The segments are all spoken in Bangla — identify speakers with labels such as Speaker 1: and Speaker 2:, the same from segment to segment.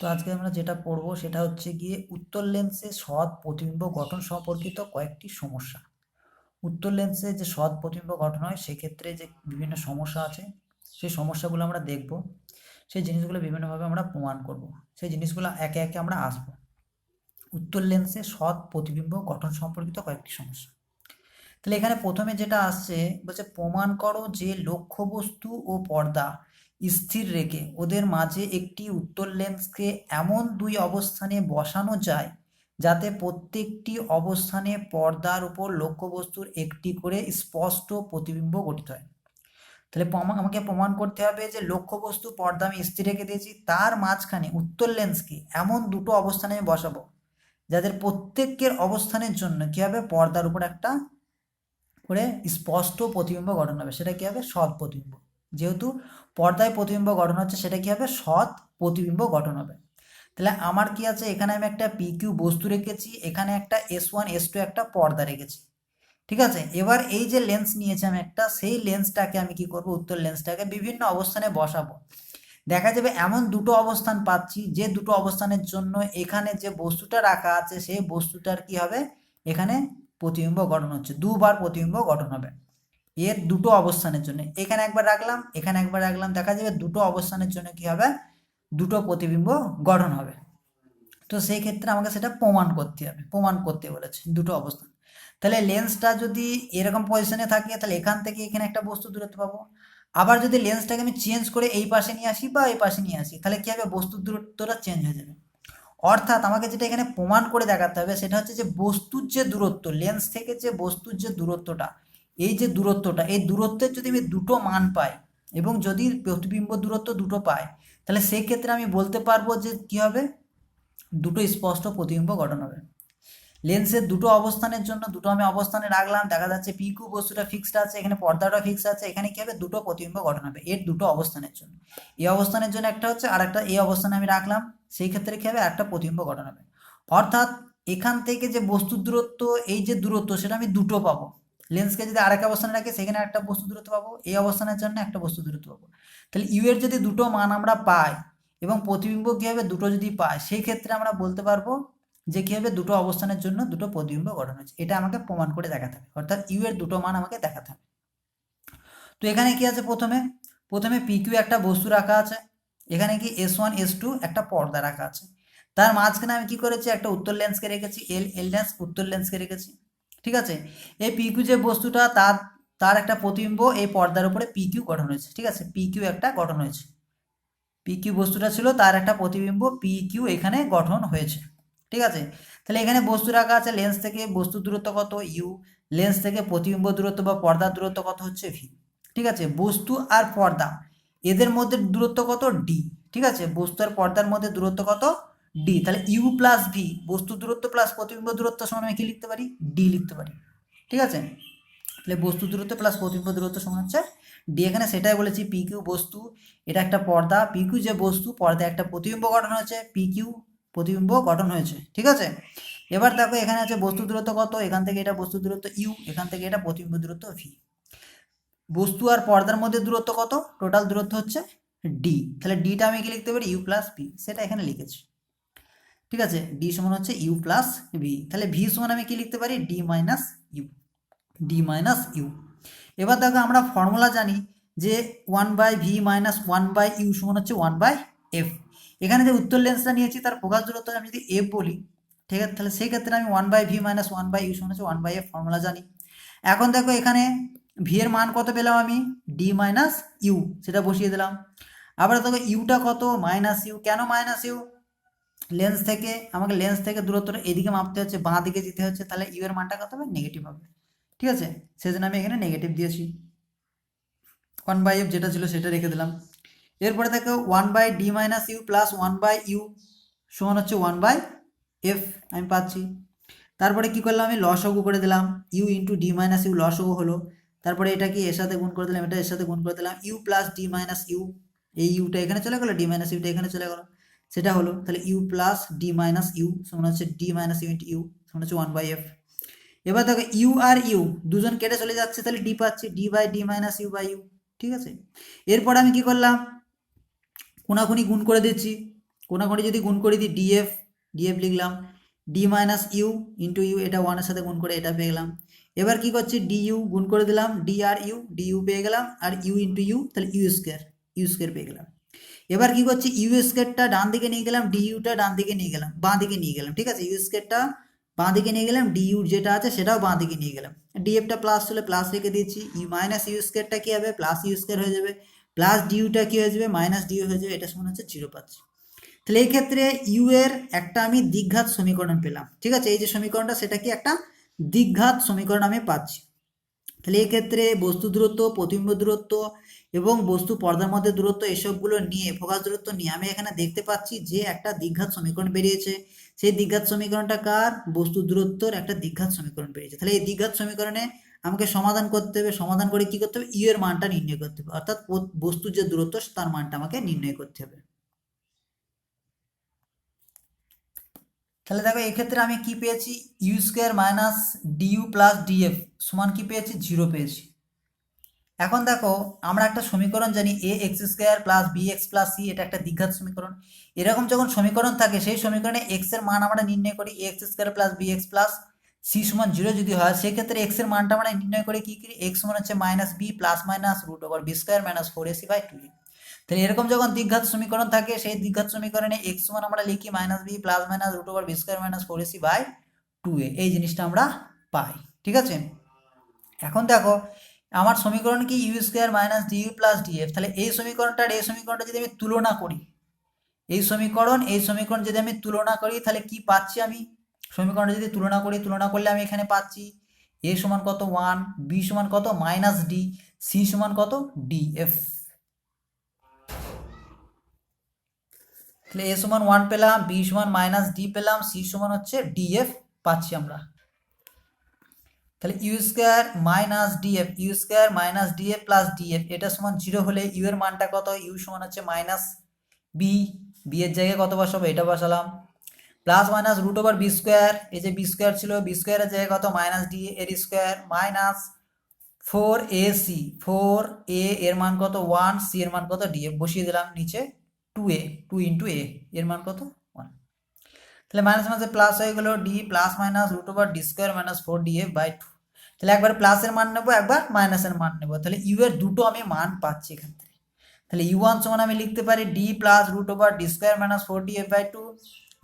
Speaker 1: তো আজকে আমরা যেটা পড়বো সেটা হচ্ছে গিয়ে উত্তর লেন্সে সৎ প্রতিবিম্ব গঠন সম্পর্কিত কয়েকটি সমস্যা। উত্তর লেন্সে যে সৎ প্রতিবিম্ব গঠন হয় সেক্ষেত্রে যে বিভিন্ন সমস্যা আছে, সেই সমস্যাগুলো আমরা দেখব, সেই জিনিসগুলো বিভিন্নভাবে আমরা প্রমাণ করব, সেই জিনিসগুলো একে একে আমরা আসবো। উত্তর লেন্সে সৎ প্রতিবিম্ব গঠন সম্পর্কিত কয়েকটি সমস্যা। তাহলে এখানে প্রথমে যেটা আসছে বলছে প্রমাণ করো যে লক্ষ্যবস্তু ও পর্দা স্থির রেখে ওদের মাঝে একটি উত্তর লেন্সকে এমন দুই অবস্থানে বসানো যায় যাতে প্রত্যেকটি অবস্থানে পর্দার উপর লক্ষ্যবস্তুর একটি করে স্পষ্ট প্রতিবিম্ব গঠিত হয়। তাহলে আমাকে প্রমাণ করতে হবে যে লক্ষ্যবস্তু পর্দা আমি স্থির রেখে দিয়েছি, তার মাঝখানে উত্তর লেন্সকে এমন দুটো অবস্থানে আমি বসাবো যাদের প্রত্যেকের অবস্থানের জন্য কী হবে, পর্দার উপর একটা করে স্পষ্ট প্রতিবিম্ব গঠন হবে। সেটা কি হবে? সৎ প্রতিবিম্ব। যেহেতু পর্দায় প্রতিবিম্ব গঠন হচ্ছে, সেটা কি হবে? সৎ প্রতিবিম্ব গঠন হবে। তাহলে আমার কি আছে, এখানে আমি একটা PQ বস্তু রেখেছি, এখানে একটা S1 S2 একটা পর্দা রেখেছি, ঠিক আছে। এবার এই যে লেন্স নিয়েছি আমি একটা, সেই লেন্সটাকে আমি কি করব, উত্তর লেন্সটাকে বিভিন্ন অবস্থানে বসাবো। দেখা যাবে এমন দুটো অবস্থান পাচ্ছি, যে দুটো অবস্থানের জন্য এখানে যে বস্তুটা রাখা আছে সেই বস্তুটার কি হবে, এখানে প্রতিবিম্ব গঠন হচ্ছে, দুবার প্রতিবিম্ব গঠন হবে এর দুটো অবস্থানের জন্য। এখানে একবার রাখলাম, এখানে একবার রাখলাম, দেখা যাবে দুটো অবস্থানের জন্য কি হবে, দুটো প্রতিবিম্ব গঠন হবে। তো সেই ক্ষেত্রে আমাকে সেটা প্রমাণ করতে হবে, প্রমাণ করতে বলেছে দুটো অবস্থান। তাহলে লেন্সটা যদি এরকম পজিশনে থাকে তাহলে এখান থেকে এখানে একটা বস্তু দূরত্ব পাবো। আবার যদি লেন্সটাকে আমি চেঞ্জ করে এই পাশে নিয়ে আসি বা এই পাশে নিয়ে আসি, তাহলে কি হবে, বস্তুর দূরত্বটা চেঞ্জ হয়ে যাবে। অর্থাৎ আমাকে যেটা এখানে প্রমাণ করে দেখাতে হবে সেটা হচ্ছে যে বস্তুর যে দূরত্ব, লেন্স থেকে যে বস্তুর যে দূরত্বটা, এই যে দূরত্বটা, এই দূরত্বের যদি আমি দুটো মান পাই এবং যদি প্রতিবিম্ব দূরত্ব দুটো পাই, তাহলে সেক্ষেত্রে আমি বলতে পারবো যে কি হবে, দুটো স্পষ্ট প্রতিবিম্ব গঠন হবে। লেন্সের দুটো অবস্থানের জন্য দুটো আমি অবস্থানে রাখলাম, দেখা যাচ্ছে PQ বস্তুটা ফিক্সড আছে, এখানে পর্দাটা ফিক্সড আছে, এখানে কি হবে, দুটো প্রতিবিম্ব গঠন হবে এর দুটো অবস্থানের জন্য। এই অবস্থানের জন্য একটা হচ্ছে, আর একটা এই অবস্থানে আমি রাখলাম, সেই ক্ষেত্রে কি হবে, একটা প্রতিবিম্ব গঠন হবে। অর্থাৎ এখান থেকে যে বস্তুর দূরত্ব, এই যে দূরত্ব, সেটা আমি দুটো পাবো। লেন্সকে যদি আরেক অবস্থানে রাখি সেখানে একটা বস্তু দূরত্ব পাবো, এই অবস্থানের জন্য একটা বস্তু দূরত্ব পাবো। তাহলে ইউ এর যদি দুটো মান আমরা পাই এবং প্রতিবিম্ব কি হবে, দুটো যদি পাই, সেই ক্ষেত্রে আমরা বলতে পারবো যে কি হবে, দুটো অবস্থানের জন্য দুটো প্রতিবিম্ব গঠন হয়েছে। এটা আমাকে প্রমাণ করে দেখাতে হবে, অর্থাৎ ইউ এর দুটো মান আমাকে দেখাতে হবে। তো এখানে কি আছে, প্রথমে প্রথমে PQ একটা বস্তু রাখা আছে, এখানে কি S1 S2 একটা পর্দা রাখা আছে, তার মাঝখানে আমি কি করেছি, একটা উত্তর লেন্সকে রেখেছি, এল লেন্স উত্তর লেন্সকে রেখেছি, ঠিক আছে। এই PQ যে বস্তুটা, তার তার একটা প্রতিবিম্ব এই পর্দার উপরে PQ গঠন হয়েছে, ঠিক আছে, PQ একটা গঠন হয়েছে। PQ বস্তুটা ছিল, তার একটা প্রতিবিম্ব PQ এখানে গঠন হয়েছে, ঠিক আছে। তাহলে এখানে বস্তু রাখা আছে, লেন্স থেকে বস্তুর দূরত্ব কত, ইউ, লেন্স থেকে প্রতিবিম্ব দূরত্ব বা পর্দার দূরত্ব কত হচ্ছে, ভি, ঠিক আছে। বস্তু আর পর্দা এদের মধ্যে দূরত্ব কত, ডি, ঠিক আছে। বস্তু আর পর্দার মধ্যে দূরত্ব কত, ডি। তাহলে ইউ প্লাস ভি, বস্তু দূরত্ব প্লাস প্রতিবিম্ব দূরত্ব সমান আমি কি লিখতে পারি, ডি লিখতে পারি, ঠিক আছে। তাহলে বস্তু দূরত্ব প্লাস প্রতিবিম্ব দূরত্ব সমান হচ্ছে ডি। এখানে সেটাই বলেছি, PQ বস্তু, এটা একটা পর্দা, PQ যে বস্তু, পর্দায় একটা প্রতিবিম্ব গঠন হয়েছে, PQ প্রতিবিম্ব গঠন হয়েছে, ঠিক আছে। এবার দেখো এখানে আছে বস্তু দূরত্ব কত, এখান থেকে এটা বস্তু দূরত্ব ইউ, এখান থেকে এটা প্রতিবিম্ব দূরত্ব ভি। বস্তু আর পর্দার মধ্যে দূরত্ব কত, টোটাল দূরত্ব হচ্ছে ডি। তাহলে ডিটা আমি কি লিখতে পারি, ইউ প্লাস ভি, সেটা এখানে লিখেছি, ঠিক আছে। ডি সমান হচ্ছে ইউ প্লাস ভি। তাহলে ভি সমান আমি কি লিখতে পারি, D minus U, D minus U. এবার দেখো আমরা ফর্মুলা জানি যে 1/v মাইনাস 1/u সমান হচ্ছে 1/f। এখানে যে উত্তর লেন্সটা নিয়েছি তার প্রকাশ দূরত্ব আমি যদি f বলি, ঠিক আছে, তাহলে সেই ক্ষেত্রে আমি 1/v মাইনাস 1/u সমান হচ্ছে 1/f ফর্মুলা জানি। এখন দেখো এখানে ভি এর মান কত পেলাম আমি, ডি মাইনাস ইউ, সেটা বসিয়ে দিলাম। আবার দেখো ইউটা কত, মাইনাস ইউ। কেন মাইনাস ইউ, লেন্স থেকে আমাকে লেন্স থেকে দূরত্বটা এদিকে মাপতে হচ্ছে, বাঁ দিকে যেতে হচ্ছে, তাহলে ইউ এর মানটা কত হবে, নেগেটিভ হবে, ঠিক আছে। সেজন্য আমি এখানে নেগেটিভ দিয়েছি। 1/f যেটা ছিল সেটা রেখে দিলাম। এরপরে দেখো 1/d minus you plus 1/u সমান হচ্ছে 1/f আমি পাচ্ছি। তারপরে কি করলাম, আমি লসাগু করে দিলাম, U into D minus U লসাগু হলো। তারপরে এটা কি এর সাথে গুণ করে দিলাম, এটা এর সাথে গুণ করে দিলাম, U plus D minus U, এই ইউটা এখানে চলে গেলো, ডি মাইনাস ইউটা এখানে চলে গেলো, সেটা হলো। তাহলে U plus D minus U সমান হচ্ছে D minus U into U সমান হচ্ছে 1/f। এবার দেখো ইউ আর ইউ দুজন কেটে চলে যাচ্ছে, তাহলে ডি পাচ্ছি, D by D minus U by U, ঠিক আছে। এরপর আমি কি করলাম, কোনাকুনি গুণ করে দিচ্ছি, কোনাকুনি যদি গুণ করে দিই ডিএফ লিখলাম, D minus U into U, এটা ওয়ানের সাথে গুণ করে এটা পেয়ে গেলাম। এবার কি করছি, ডিইউ গুণ করে দিলাম, ডি আর ইউ পেয়ে গেলাম, আর ইউ ইন্টু ইউ, তাহলে ইউ স্কোয়ার পেয়ে গেলাম। এবার কি করছি, ইউ স্কোয়ারটা ডান দিকে নিয়ে গেলাম, ডিইউটা ডান দিকে নিয়ে গেলাম, বাঁ দিকে নিয়ে গেলাম, ঠিক আছে, ইউ স্কোয়ারটা বাঁ দিকে নিয়ে গেলাম, ডিইউ যেটা আছে সেটাও বাঁ দিকে নিয়ে গেলাম, ডিএফটা প্লাস হলে প্লাস রেখে দিয়েছি, ইউ মাইনাস ইউ স্কোয়ারটা কি হবে, প্লাস ইউ স্কোয়ার হয়ে যাবে, প্লাস ডিইউটা কি হয়ে যাবে, মাইনাস ডিইউ হয়ে যাবে, এটা সমান হচ্ছে 0 পাচ্ছি। তাহলে এই ক্ষেত্রে ইউ এর একটা আমি দ্বিঘাত সমীকরণ পেলাম, ঠিক আছে, এই যে সমীকরণটা সেটা কি একটা দ্বিঘাত সমীকরণ আমি পাচ্ছি। তাহলে এই ক্ষেত্রে বস্তু দূরত্ব, প্রতিবিম্ব দূরত্ব এবং বস্তু পর্দার মধ্যে দূরত্ব এসবগুলো নিয়ে, ফোকাস দূরত্ব নিয়ে আমি এখানে দেখতে পাচ্ছি যে একটা দ্বিঘাত সমীকরণ বেরিয়েছে। সেই দ্বিঘাত সমীকরণটা কার, বস্তু দূরত্বর একটা দ্বিঘাত সমীকরণ বেরিয়েছে। তাহলে এই দ্বিঘাত সমীকরণে আমাকে সমাধান করতে হবে, সমাধান করে কি করতে হবে, ইউ এর মানটা নির্ণয় করতে হবে, অর্থাৎ বস্তুর যে দূরত্ব তার মানটা আমাকে নির্ণয় করতে হবে। তাহলে দেখো এক্ষেত্রে আমি কি পেয়েছি, U square minus DU plus DF সমান কি পেয়েছি, 0 পেয়েছি। এখন দেখো আমরা একটা সমীকরণ জানি, a x square plus b x plus c, এটা একটা দ্বিঘাত সমীকরণ। এরকম যখন সমীকরণ থাকে সেই সমীকরণে এক্স এর মান আমরা নির্ণয় করি, a x square plus b x plus c সমান 0 যদি হয়, সেক্ষেত্রে এক্স এর মানটা আমরা নির্ণয় করে কি করি, এক্স সমান হচ্ছে minus B plus minus root over B square minus 4ac by 2a। তাহলে এরকম যখন দ্বিঘাত সমীকরণ থাকে সেই দ্বিঘাত সমীকরণে এক্স সমান আমরা লিখি minus B plus minus root over B square minus 4ac by 2a, এই জিনিসটা আমরা পাই, ঠিক আছে। এখন দেখো আমার সমীকরণ কি, U square minus DU plus DF. তাহলে এই সমীকরণটা যদি আমি তুলনা করি, এই সমীকরণ যদি আমি তুলনা করি, তাহলে কি পাচ্ছি আমি, সমীকরণটা যদি তুলনা করলে আমি এখানে পাচ্ছি এ সমান কত 1, বি সমান কত মাইনাস ডি, সি সমান কত ডিএফ। তাহলে এ সমান 1 পেলাম, বি সমান মাইনাস ডি পেলাম, সি সমান হচ্ছে ডিএফ পাচ্ছি আমরা। তাহলে U square minus DF plus DF এটা সমান 0 হলে ইউ এর মানটা কত, ইউ সমান হচ্ছে মাইনাস বি, বি এর জায়গায় কত বসাবো, এটা বসালাম, plus minus root over B square, এই যে বি স্কোয়ার ছিল, বি স্কোয়ারের জায়গায় কত মাইনাস ডি এর স্কোয়ার, মাইনাস 4ac, 4a এর মান কত 1, সি এর মান কত ডিএফ বসিয়ে দিলাম, নিচে 2a, 2 ইন্টু এ এর মান কত 1। তাহলে মাইনাস মাইনাসে প্লাস হয়ে গেল, D plus minus root over D square minus 4df by 2। তাহলে একবার প্লাসের মান নেবো, একবার মাইনাসের মান নেবো, তাহলে ইউ এর দুটো আমি মান পাচ্ছি এখান থেকে। তাহলে ইউ ওয়ান সমান আমি লিখতে পারি D plus root over D square minus 4df by 2,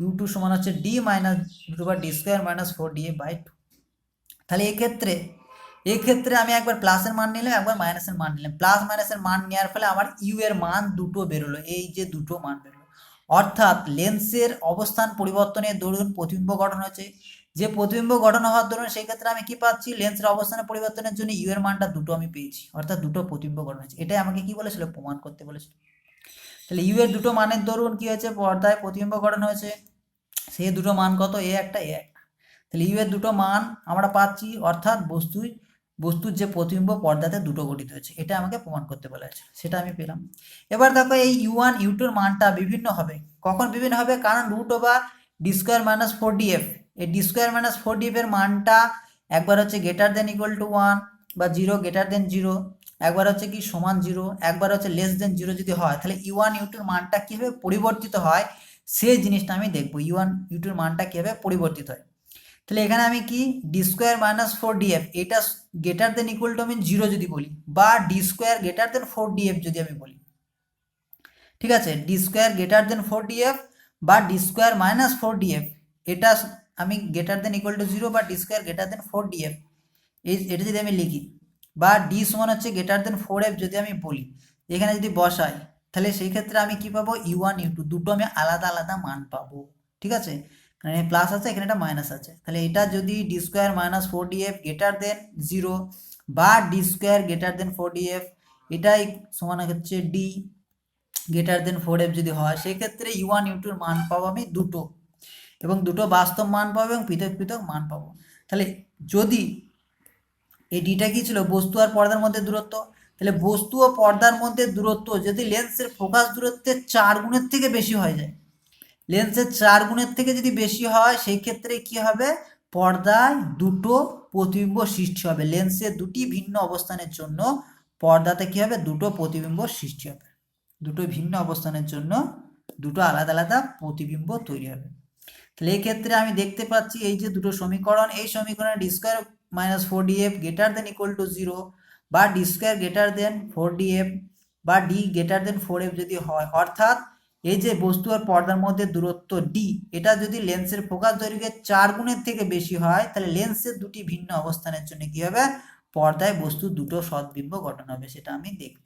Speaker 1: U two সমান হচ্ছে D minus root over D square minus 4df by 2। তাহলে এক্ষেত্রে আমি একবার প্লাসের মান নিলাম, একবার মাইনাসের মান নিলাম, প্লাস মাইনাসের মান নেওয়ার ফলে আমার ইউ এর মান দুটো বেরোলো, এই যে দুটো মান বেরোলো, অর্থাৎ লেন্সের অবস্থান পরিবর্তনের দরুন প্রতিবিম্ব গঠন হচ্ছে। যে প্রতিবিম্ব গঠন হওয়ার দরুন সেই ক্ষেত্রে আমি কি পাচ্ছি, লেন্সের অবস্থানের পরিবর্তনের জন্য ইউ এর মানটা দুটো আমি পেয়েছি, অর্থাৎ দুটো প্রতিবিম্ব গঠন হচ্ছে। এটাই আমাকে কি বলেছিল, প্রমাণ করতে বলেছিল। তাহলে ইউ এর দুটো মানের দরুন কি হয়েছে, পর্দায় প্রতিবিম্ব গঠন হয়েছে, সেই দুটো মান কত, এ একটা। তাহলে ইউ এর দুটো মান আমরা পাচ্ছি, অর্থাৎ বস্তুর যে প্রতিবিম্ব পর্দাতে দুটো গঠিত হয়েছে, এটা আমাকে প্রমাণ করতে বলেছে, সেটা আমি পেলাম। এবার দেখো এই ইউ ওয়ান ইউ টুর মানটা বিভিন্ন হবে, কখন বিভিন্ন হবে, কারণ root over D square minus 4df, এই ডি স্কোয়ার মাইনাস 4df এর মানটা একবার হচ্ছে গ্রেটার দেন ইকুয়াল টু 1 বা 0 গ্রেটার দেন 0, একবার হচ্ছে কি সমান 0, একবার হচ্ছে লেস দেন 0 যদি হয়, তাহলে ইউ ওয়ান ইউ টুর মানটা কীভাবে পরিবর্তিত হয় সেই জিনিসটা আমি দেখবো, ইউ ওয়ান ইউ টুর মানটা কীভাবে পরিবর্তিত হয়। তাহলে এখানে আমি কি ডি স্কোয়ার মাইনাস 4df এটা গ্রেটার দেন ইকুয়াল টু আমি 0 যদি বলি, বা D square greater than 4df যদি আমি বলি, ঠিক আছে, D square greater than 4df বা ডি স্কোয়ার মাইনাস 4df এটা আমি গ্রেটার দেন ইকুয়াল টু 0 বা D square greater than 4df এটা যদি আমি লিখি, বা ডি সমান হচ্ছে গ্রেটার দেন 4f যদি আমি বলি, এখানে যদি বসাই, তাহলে সেই ক্ষেত্রে আমি কি পাবো, ইউ ওয়ান ইউ টু দুটো আমি আলাদা আলাদা মান পাবো, ঠিক আছে, এখানে প্লাস আছে, এখানে একটা মাইনাস আছে। তাহলে এটা যদি D square minus 4df greater than 0 বা D square greater than 4df এটাই সমান হচ্ছে ডি গ্রেটার দেন 4f যদি হয়, সেক্ষেত্রে ইউ ওয়ান ইউ টুর মান পাবো আমি দুটো, এবং দুটো বাস্তব মান পাবো এবং পৃথক পৃথক মান পাবো। তাহলে যদি এই ডিটা কি ছিল, বস্তু আর পর্দার মধ্যে দূরত্ব, তাহলে বস্তু ও পর্দার মধ্যে দূরত্ব যদি লেন্সের ফোকাস দূরত্বের 4 গুণের থেকে বেশি হয়ে যায়, লেন্সের 4 গুণের থেকে যদি বেশি হয়, সেই ক্ষেত্রে কি হবে, পর্দায় দুটো প্রতিবিম্ব সৃষ্টি হবে, লেন্সের দুটি ভিন্ন অবস্থানের জন্য পর্দাতে কি হবে, দুটো প্রতিবিম্ব সৃষ্টি হবে, দুটো ভিন্ন অবস্থানের জন্য দুটো আলাদা আলাদা প্রতিবিম্ব তৈরি হবে। তাহলে এই ক্ষেত্রে আমি দেখতে পাচ্ছি এই যে দুটো সমীকরণ, এই সমীকরণে D square minus 4df greater than equal to 0 বা D square greater than 4df বা ডি গ্রেটার দেন 4f যদি হয়, অর্থাৎ এই যে বস্তু আর পর্দার মধ্যে দূরত্ব ডি, এটা যদি লেন্সের ফোকাস দৈর্ঘ্যের 4 গুণের থেকে বেশি হয়, তাহলে লেন্সের দুটি ভিন্ন অবস্থানের জন্য কি হবে, পর্দায় বস্তুর দুটো সদ্বিম্ব গঠন হবে, সেটা আমি দেখব।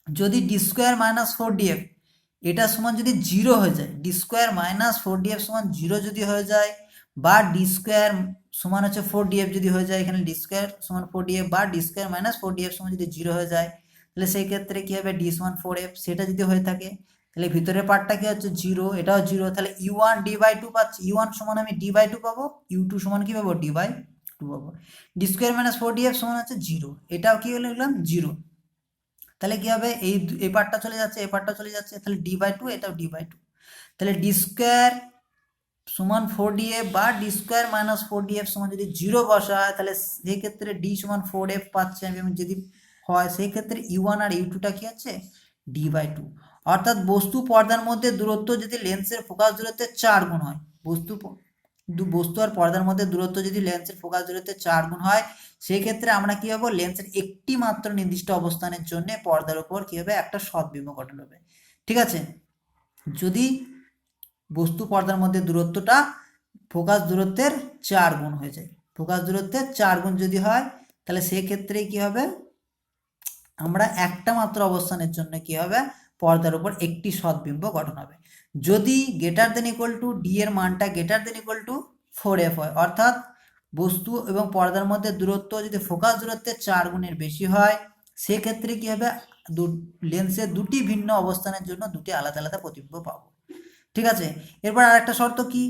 Speaker 1: যদি ডি স্কোয়ার মাইনাস 4df এটা সমান যদি 0 হয়ে যায়, ডি স্কোয়ার মাইনাস 4df সমান 0 যদি হয়ে যায়, বা ডি স্কোয়ার সমান হচ্ছে 4df যদি হয়ে যায়, এখানে ডি স্কোয়ার সমান 4df বা ডি স্কোয়ার মাইনাস 4df সমান যদি 0 হয়ে যায়, তাহলে সেই ক্ষেত্রে কি হবে, ডি সমান 4f, সেটা যদি হয়ে থাকে তাহলে ভিতরের পার্টটা কি হচ্ছে 0, এটাও 0, তাহলে u1 d/2 পাচ্ছি, u1 সমান আমি d/2 পাবো, u2 সমান কি পাবো, d/2 পাবো। ডি স্কোয়ার মাইনাস 4df সমান হচ্ছে 0, এটাও কি লিখলাম 0, তাহলে কি হবে, এই পার্টটা চলে যাচ্ছে, এই পার্টটা চলে যাচ্ছে, তাহলে d/2, এটাও d/2, তাহলে ডি স্কোয়ার সমান 4df বা ডি স্কোয়ার মাইনাস 4df সমান যদি 0 বসায়, তাহলে সেই ক্ষেত্রে ডি সমান 4f পাচ্ছি আমি, যদি হয় সেই ক্ষেত্রে u1 আর u2টা কি আছে, d/2, অর্থাৎ বস্তু পর্দার মধ্যে দূরত্ব যদি লেন্সের ফোকাস দূরত্বের 4 গুণ হয়, বস্তু আর পর্দার মধ্যে দূরত্ব যদি লেন্সের ফোকাস দূরত্বের 4 গুণ হয়, সেই ক্ষেত্রে আমরা কি হবে, লেন্সের একটি মাত্র নির্দিষ্ট অবস্থানের জন্য পর্দার উপর কি হবে, একটা সদ্বিম্ব গঠন হবে। ঠিক আছে, যদি বস্তু পর্দার মধ্যে দূরত্বটা ফোকাস দূরত্বের 4 গুণ হয়ে যায়, ফোকাস দূরত্বের 4 গুণ যদি হয়, তাহলে সেক্ষেত্রে কি হবে, আমরা একটা মাত্র অবস্থানের জন্য কি হবে, পর্দার উপর একটি সদ্বিম্ব গঠন হবে। যদি greater than equal to D এর মানটা greater than equal to 4f হয়, অর্থাৎ বস্তু এবং পর্দার মধ্যে দূরত্ব যদি ফোকাস দূরত্বের 4 গুণের বেশি হয়, সেক্ষেত্রে কি হবে, লেন্সের দুটি ভিন্ন অবস্থানের জন্য দুটি আলাদা আলাদা প্রতিবিম্ব পাবো। ঠিক আছে, এরপর আরেকটা শর্ত কি,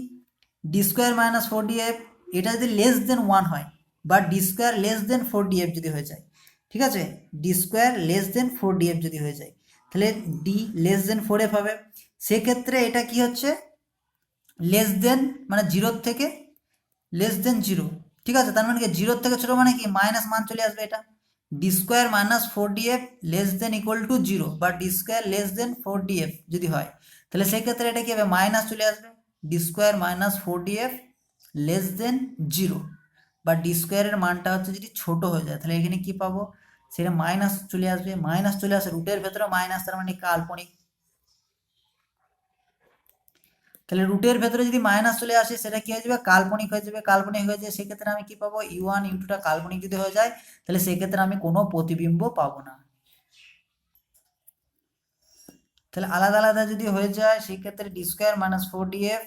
Speaker 1: ডি স্কোয়ার মাইনাস 4df এটা যদি লেস দেন 1 হয়, বা D square less than 4df যদি হয়ে যায়, ঠিক আছে, D square less than 4df যদি হয়ে যায়, তাহলে ডি লেস দেন 4f হবে, সেক্ষেত্রে এটা কি হচ্ছে, লেস দেন মানে 0 থেকে লেস দেন 0, ঠিক আছে, তার মানে কি 0 থেকে ছোট মানে কি মাইনাস মান চলে আসবে, এটা D square minus 4df less than equal to 0 বা D square less than 4df যদি হয়, তাহলে সেই ক্ষেত্রে এটা কি হবে, মাইনাস চলে আসবে, D square minus 4df less than 0 বা ডি স্কোয়ারের মানটা হচ্ছে যদি ছোট হয়ে যায়, তাহলে এখানে কি পাবো, সেটা মাইনাস চলে আসবে, মাইনাস চলে আসে রুটের ভেতরে মাইনাস, তার মানে কাল্পনিক, তাহলে রুটের ভেতরে যদি মাইনাস চলে আসে সেটা কি হয়ে যাবে, কাল্পনিক হয়ে যাবে, কাল্পনিক হয়ে যায়, সেক্ষেত্রে আমি কি পাবো, u1 u2টা কাল্পনিক যদি হয়ে যায়, তাহলে সেক্ষেত্রে আমি কোনো প্রতিবিম্ব পাবো না। তাহলে আলাদা আলাদা যদি হয়ে যায়, সেক্ষেত্রে ডি স্কোয়ার মাইনাস 4df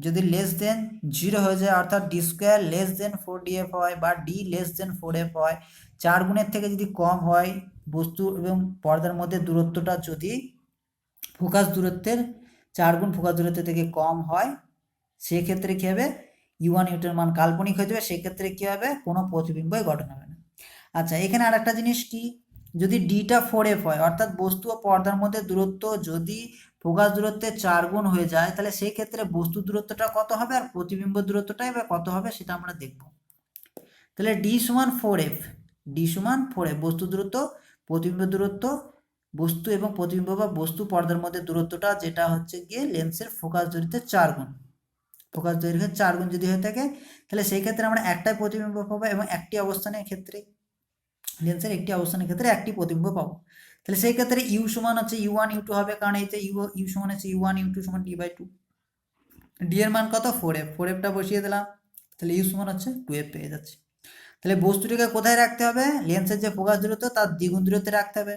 Speaker 1: যদি লেস দেন 0 হয়ে যায়, অর্থাৎ D square less than 4df হয় বা ডি লেস দেন 4f হয়, 4 গুণের থেকে যদি কম হয়, বস্তু এবং পর্দার মধ্যে দূরত্বটা যদি ফোকাস দূরত্বের 4 গুণ ফোকাস দূরত্ব থেকে কম হয়, সেক্ষেত্রে কী হবে, u1 u2 এর মান কাল্পনিক হয়ে যাবে, সেক্ষেত্রে কী হবে, কোনো প্রতিবিম্বই গঠন হবে না। আচ্ছা, এখানে আর একটা জিনিস কি, যদি ডিটা 4f হয়, অর্থাৎ বস্তু ও পর্দার মধ্যে দূরত্ব যদি ফোকাস দূরত্বের 4 গুণ হয়ে যায়, তাহলে সেই ক্ষেত্রে বস্তু দূরত্বটা কত হবে আর প্রতিবিম্ব দূরত্বটাই বা কত হবে, সেটা আমরা দেখব। তাহলে ডি সমান 4f, ডি সমান 4f বস্তু দূরত্ব, প্রতিবিম্ব দূরত্ব, বস্তু এবং প্রতিবিম্ব বা বস্তু পর্দার মধ্যে দূরত্বটা যেটা হচ্ছে গিয়ে লেন্সের ফোকাস দৈর্ঘ্যের 4 গুণ, ফোকাস দৈর্ঘ্যের 4 গুণ যদি হয়ে থাকে, তাহলে সেই ক্ষেত্রে আমরা একটাই প্রতিবিম্ব পাবো এবং একটি অবস্থানের ক্ষেত্রে, লেন্সের একটি অবস্থানের ক্ষেত্রে একটি প্রতিবিম্ব পাবো। তাহলে সেই ক্ষেত্রে ইউ সমান হচ্ছে u1 u2 হবে, কারণ এইতে ইউ সমান হচ্ছে u1 u2 সমান d/2, ডি এর মান কত 4f, 4fটা বসিয়ে দিলাম, তাহলে ইউ সমান হচ্ছে 2f পেয়ে যাচ্ছে। তাহলে বস্তুটিকে কোথায় রাখতে হবে, লেন্সের যে ফোকাস দূরত্ব তার দ্বিগুণ দূরত্বে রাখতে হবে।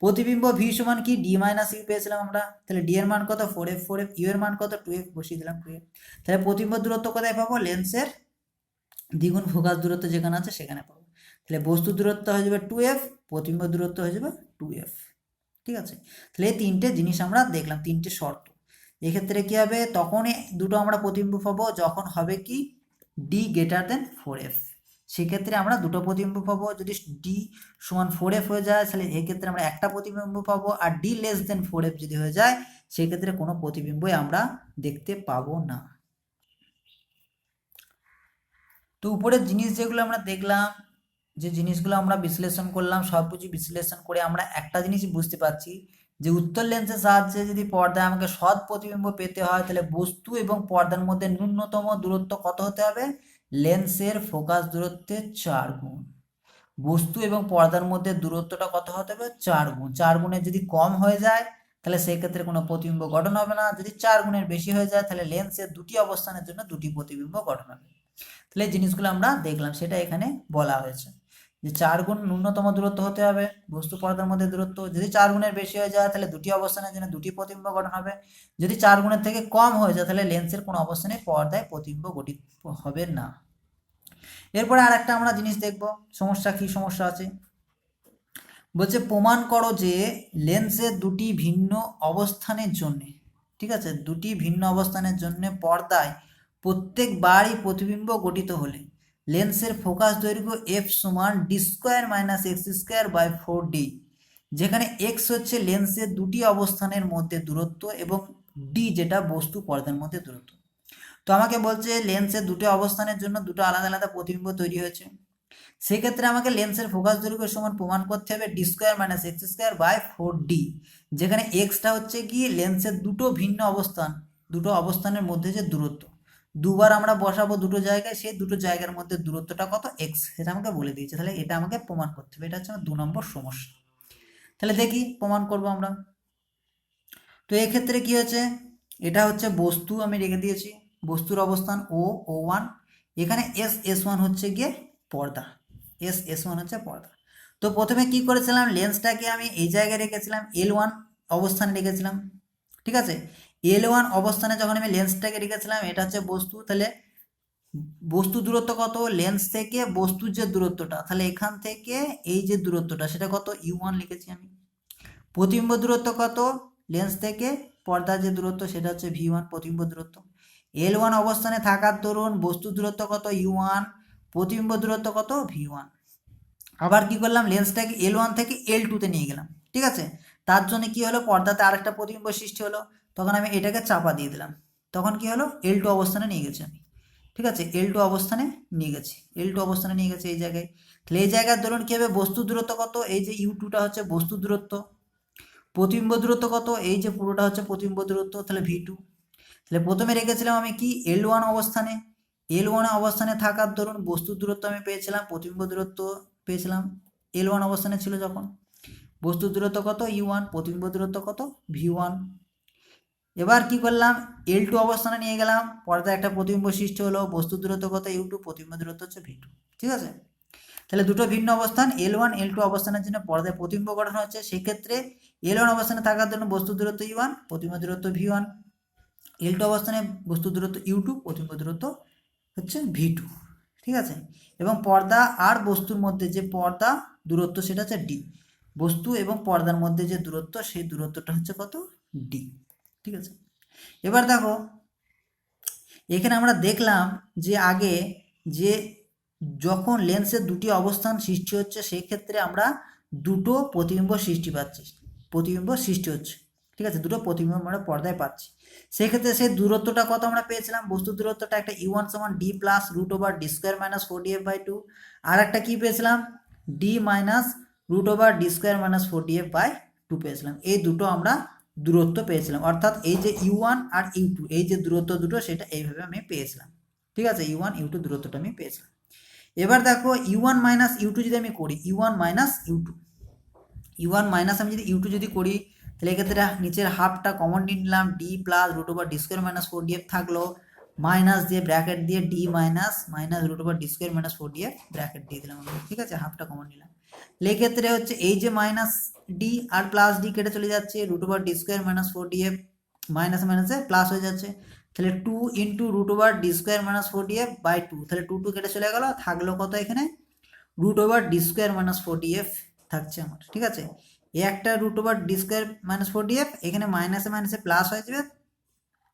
Speaker 1: প্রতিবিম্ব ভি সমান কি ডি মাইনাস ইউ পেয়েছিলাম আমরা, তাহলে ডি এর মান কত 4f, 4f ইউ এর মান কত 2f বসিয়ে দিলাম 2f, তাহলে প্রতিবিম্ব দূরত্ব কোথায় পাবো, লেন্সের দ্বিগুণ ফোকাস দূরত্ব যেখানে আছে সেখানে পাবো, তাহলে বস্তু দূরত্ব হয়ে যাবে 2f, প্রতিবিম্ব দূরত্ব হয়ে যাবে 2f। ঠিক আছে, তাহলে এই তিনটে জিনিস আমরা দেখলাম, তিনটে শর্ত। এক্ষেত্রে কি হবে, তখনই দুটো আমরা প্রতিবিম্ব পাবো যখন হবে কি ডি গ্রেটার দেন 4f, সেক্ষেত্রে আমরা দুটো প্রতিবিম্ব পাবো। যদি ডি সমান 4f হয়ে যায়, তাহলে এক্ষেত্রে আমরা একটা প্রতিবিম্ব পাবো, আর ডি লেস দেন 4f যদি হয়ে যায়, সেক্ষেত্রে কোনো প্রতিবিম্বই আমরা দেখতে পাবো না। তো উপরের জিনিস যেগুলো আমরা দেখলাম, যে জিনিসগুলো আমরা বিশ্লেষণ করলাম, সব কিছু বিশ্লেষণ করে আমরা একটা জিনিস বুঝতে পারছি, যে উত্তল লেন্সের সাহায্যে যদি পর্দায় আমাকে সৎ প্রতিবিম্ব পেতে হয় তাহলে বস্তু এবং পর্দার মধ্যে ন্যূনতম দূরত্ব কত হতে হবে? লেন্সের ফোকাস দূরত্বের 4 গুণ। বস্তু এবং পর্দার মধ্যে দূরত্বটা কত হতে হবে? 4 গুণ। 4 গুণের যদি কম হয়ে যায় তাহলে সেই ক্ষেত্রে কোনো প্রতিবিম্ব গঠন হবে না। যদি 4 গুণের বেশি হয়ে যায় তাহলে লেন্সের দুটি অবস্থানের জন্য দুটি প্রতিবিম্ব গঠন হবে। তাহলে এই জিনিসগুলো আমরা দেখলাম, সেটা এখানে বলা হয়েছে যে 4 গুণ ন্যূনতম দূরত্ব হতে হবে বস্তু পর্দার মধ্যে দূরত্ব। যদি 4 গুণের বেশি হয়ে যায় তাহলে দুটি অবস্থানের জন্য দুটি প্রতিবিম্ব গঠন হবে। যদি 4 গুণের থেকে কম হয়ে যায় তাহলে লেন্সের কোনো অবস্থানে পর্দায় প্রতিবিম্ব গঠিত হবে না। এরপরে আর একটা আমরা জিনিস দেখব, সমস্যা কি সমস্যা আছে। বলছে প্রমাণ করো যে লেন্সের দুটি ভিন্ন অবস্থানের জন্য, ঠিক আছে, দুটি ভিন্ন অবস্থানের জন্য পর্দায় প্রত্যেকবারই প্রতিবিম্ব গঠিত হলে লেন্সের ফোকাস দৈর্ঘ্য এফ সমান D square minus X square by 4D, যেখানে এক্স হচ্ছে লেন্সের দুটি অবস্থানের মধ্যে দূরত্ব এবং ডি যেটা বস্তু পর্দার মধ্যে দূরত্ব। তো আমাকে বলছে লেন্সের দুটো অবস্থানের জন্য দুটো আলাদা আলাদা প্রতিবিম্ব তৈরি হয়েছে। সেক্ষেত্রে আমাকে লেন্সের ফোকাস দৈর্ঘ্য সমান প্রমাণ করতে হবে D square minus X square by 4D, যেখানে এক্সটা হচ্ছে কি লেন্সের দুটো ভিন্ন অবস্থান, দুটো অবস্থানের মধ্যে যে দূরত্ব। দুবার আমরা বসাবো দুটো জায়গায়, সেই দুটো জায়গার মধ্যে দূরত্বটা কত? এক্স, সেটা আমাকে বলে দিয়েছে। তাহলে এটা আমাকে প্রমাণ করতে হবে, এটা হচ্ছে আমার 2 নম্বর সমস্যা। তাহলে দেখি প্রমাণ করব আমরা। তো এক্ষেত্রে কি হচ্ছে, এটা হচ্ছে বস্তু আমি রেখে দিয়েছি, বস্তুর অবস্থান O1, এখানে S1 হচ্ছে গিয়ে পর্দা, S1 হচ্ছে পর্দা। তো প্রথমে কি করেছিলাম, লেন্সটাকে আমি এই জায়গায় রেখেছিলাম L1 অবস্থানে রেখেছিলাম, ঠিক আছে। L1 অবস্থানে যখন আমি লেন্সটাকে রেখেছিলাম, এটা হচ্ছে বস্তু, তাহলে বস্তু দূরত্ব কত? লেন্স থেকে বস্তুর যে দূরত্বটা, তাহলে এখান থেকে এই যে দূরত্বটা সেটা কত? U1 লিখেছি আমি। প্রতিবিম্ব দূরত্ব কত? লেন্স থেকে পর্দার যে দূরত্ব সেটা হচ্ছে V1 প্রতিবিম্ব দূরত্ব। L1 অবস্থানে থাকার দরুন বস্তুর দূরত্ব কত? U1, প্রতিবিম্ব দূরত্ব কত? V1। আবার কি করলাম, লেন্সটাকে L1 থেকে L2 তে নিয়ে গেলাম, ঠিক আছে। তার জন্য কি হলো, পর্দাতে আরেকটা প্রতিবিম্ব সৃষ্টি হলো, তখন আমি এটাকে চাপা দিয়ে দিলাম, তখন কি হলো, L2 অবস্থানে নিয়ে গেছি আমি, ঠিক আছে। L2 অবস্থানে নিয়ে গেছি, L2 অবস্থানে নিয়ে গেছি এই জায়গায়। তাহলে এই জায়গার ধরুন কি হবে, বস্তু দূরত্ব কত? এই যে U2টা হচ্ছে বস্তু দূরত্ব, প্রতিবিম্ব দূরত্ব কত? এই যে পুরোটা হচ্ছে প্রতিবিম্ব দূরত্ব, তাহলে V2। তাহলে প্রথমে রেখেছিলাম আমি কি L1 অবস্থানে, L1 অবস্থানে থাকার ধরুন বস্তুর দূরত্ব আমি পেয়েছিলাম, প্রতিবিম্ব দূরত্ব পেয়েছিলাম L1 অবস্থানে ছিল যখন। বস্তুর দূরত্ব কত? U1, প্রতিবিম্ব দূরত্ব কত? V1। এবার কি করলাম, L2 অবস্থানে নিয়ে গেলাম, পর্দায় একটা প্রতিবিম্ব সৃষ্টি হলো, বস্তুর দূরত্ব কত? U2, প্রতিবিম্ব দূরত্ব হচ্ছে V2, ঠিক আছে। তাহলে দুটো ভিন্ন অবস্থান L1 L2 অবস্থানের জন্য পর্দায় প্রতিবিম্ব গঠন হচ্ছে, সেক্ষেত্রে L1 অবস্থানে থাকার জন্য বস্তু দূরত্ব U1, প্রতিবিম্ব দূরত্ব V1, L2 অবস্থানে বস্তু দূরত্ব U2, প্রতিবিম্ব দূরত্ব হচ্ছে V2, ঠিক আছে। এবং পর্দা আর বস্তুর মধ্যে যে পর্দা দূরত্ব সেটা হচ্ছে D, বস্তু এবং পর্দার মধ্যে যে দূরত্ব সেই দূরত্বটা হচ্ছে কত? D, ঠিক আছে। এবার দেখো এখানে আমরা দেখলাম যে আগে যে যখন লেন্সের দুটি অবস্থান সৃষ্টি হচ্ছে সেই ক্ষেত্রে আমরা দুটো প্রতিবিম্ব সৃষ্টি হচ্ছে, ঠিক আছে, দুটো প্রতিবিম্ব আমরা পর্দায় পাচ্ছি। সেক্ষেত্রে সেই দূরত্বটা কত আমরা পেয়েছিলাম, বস্তু দূরত্বটা একটা U1 সমান D plus root over D square minus 4DF/2, আর একটা কি পেয়েছিলাম, D minus root over D square minus 4DF/2 পেয়েছিলাম। এই দুটো আমরা দূরত্ব পেয়েছিলাম, অর্থাৎ এই যে U1 আর U2 এই যে দূরত্ব দুটো সেটা এইভাবে আমি পেয়েছিলাম, ঠিক আছে। U1 U2 দূরত্বটা আমি পেয়েছিলাম। এবার দেখো U1 মাইনাস U2 যদি আমি করি, U1 মাইনাস আমি যদি U2 যদি করি, তাহলে এক্ষেত্রে নিচের হাফটা কমন নিয়ে নিলাম, D plus root over D square minus 4DF থাকলো, মাইনাস দিয়ে ব্র্যাকেট দিয়ে D minus root over D square minus 4DF bracket দিয়ে দিলাম, ঠিক আছে, হাফটা কমন নিলাম। তাহলে এক্ষেত্রে হচ্ছে এই যে মাইনাস D আর প্লাস D কেটে চলে যাচ্ছে, root over D square minus 4DF minus মাইনাসে প্লাস হয়ে যাচ্ছে, তাহলে 2 into root over D square minus 4DF/2, তাহলে 2 কেটে চলে গেল, থাকলো কত এখানে, root over D square minus 4DF থাকছে আমার, ঠিক আছে। এই একটা root over D square minus 4DF এখানে মাইনাসে মাইনাসে প্লাস হয়ে যাবে,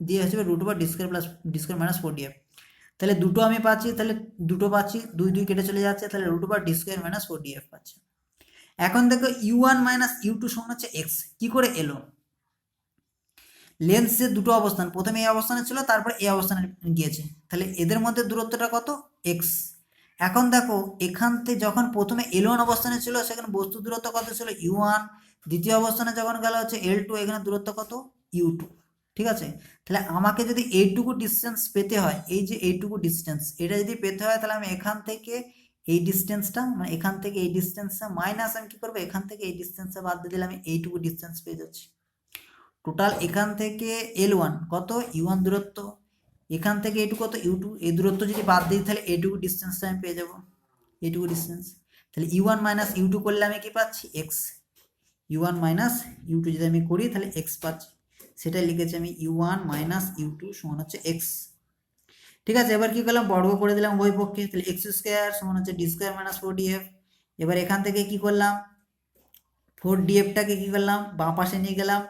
Speaker 1: দিয়ে হচ্ছে root over D square minus 4DF। তাহলে দুটো আমি পাচ্ছি, তাহলে দুটো পাচ্ছি, 2 কেটে চলে যাচ্ছে, তাহলে root over D square minus 4DF পাচ্ছি। এখন দেখো U1 মাইনাস U2 সমান হচ্ছে এক্স, কি করে এলো, লেন্সের দুটো অবস্থান, প্রথমে এই অবস্থানে ছিল তারপরে এই অবস্থানে গিয়েছে, তাহলে এদের মধ্যে দূরত্বটা কত? এক্স। এখন দেখো এখান থেকে যখন প্রথমে L1 অবস্থানে ছিল সেখানে বস্তু দূরত্ব কত ছিল? U1, দ্বিতীয় অবস্থানে যখন গেল হচ্ছে L2, এখানে দূরত্ব কত U2, ঠিক আছে। তাহলে আমাকে যদি এইটুকু ডিস্টেন্স পেতে হয়, এই যে এইটুকু ডিস্টেন্স এটা যদি পেতে হয়, তাহলে আমি এখান থেকে এই ডিস্টেন্সটা, মানে এখান থেকে এই ডিস্টেন্সটা মাইনাস আমি কি করবো, এখান থেকে এই ডিস্টেন্সটা বাদ দিয়ে দিলে আমি এইটুকু ডিস্টেন্স পেয়ে যাচ্ছি। টোটাল এখান থেকে L1 কত U1 দূরত্ব, এখান থেকে এইটুকু কত U2, এই দূরত্ব যদি বাদ দিই তাহলে এইটুকু ডিস্টেন্সটা আমি পেয়ে যাবো, এইটুকু ডিস্টেন্স। তাহলে U1 মাইনাস U2 করলে আমি কি পাচ্ছি, এক্স। U1 মাইনাস U2 যদি আমি করি তাহলে এক্স পাচ্ছি, সেটাই লিখেছি আমি, U1 মাইনাস U2 সমান হচ্ছে এক্স। ঠিক আছে, এবার কি করলাম, বর্গ করে দিলাম উভয় পক্ষে, তাহলে এক্স স্কোয়ার সমান হচ্ছে ডি স্কোয়ার মাইনাস 4df। এবার এখান থেকে কি করলাম, 4dfটাকে কি করলাম, বাঁ পাশে নিয়ে গেলাম,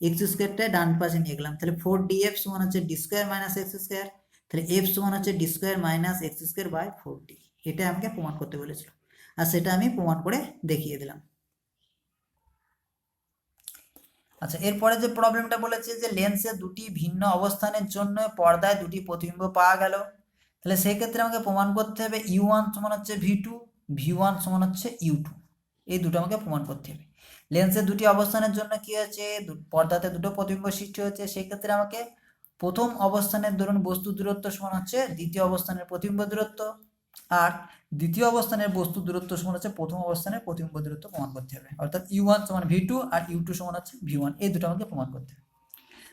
Speaker 1: এক্স স্কোয়ারটা ডান পাশে নিয়ে গেলাম, তাহলে 4df সমান হচ্ছে D square minus X square, তাহলে এফ সমান হচ্ছে D square minus X square by 4d। এটা আমাকে প্রমাণ করতে বলেছিল, আর সেটা আমি প্রমাণ করে দেখিয়ে দিলাম। আচ্ছা, এরপরে যে প্রবলেমটা বলেছে যে লেন্সের দুটি ভিন্ন অবস্থানের জন্য পর্দায় দুটি প্রতিবিম্ব পাওয়া গেল, তাহলে সেই ক্ষেত্রে আমাকে প্রমাণ করতে হবে U1 সমান হচ্ছে V2, V1 সমান হচ্ছে U2, এই দুটো আমাকে প্রমাণ করতে হবে। লেন্সের দুটি অবস্থানের জন্য কি হয়েছে, পর্দাতে দুটো প্রতিবিম্ব সৃষ্টি হয়েছে, সেই ক্ষেত্রে আমাকে প্রথম অবস্থানের ধরুন বস্তু দূরত্ব সমান হচ্ছে দ্বিতীয় অবস্থানের প্রতিবিম্ব দূরত্ব, আর দ্বিতীয় অবস্থানের বস্তু দূরত্ব সমান হচ্ছে প্রথম অবস্থানের প্রতিবিম্ব দূরত্ব প্রমাণ করতে হবে, অর্থাৎ U1 সমান V2 আর U2 সমান হচ্ছে V1, এই দুটো আমাকে প্রমাণ করতে হবে।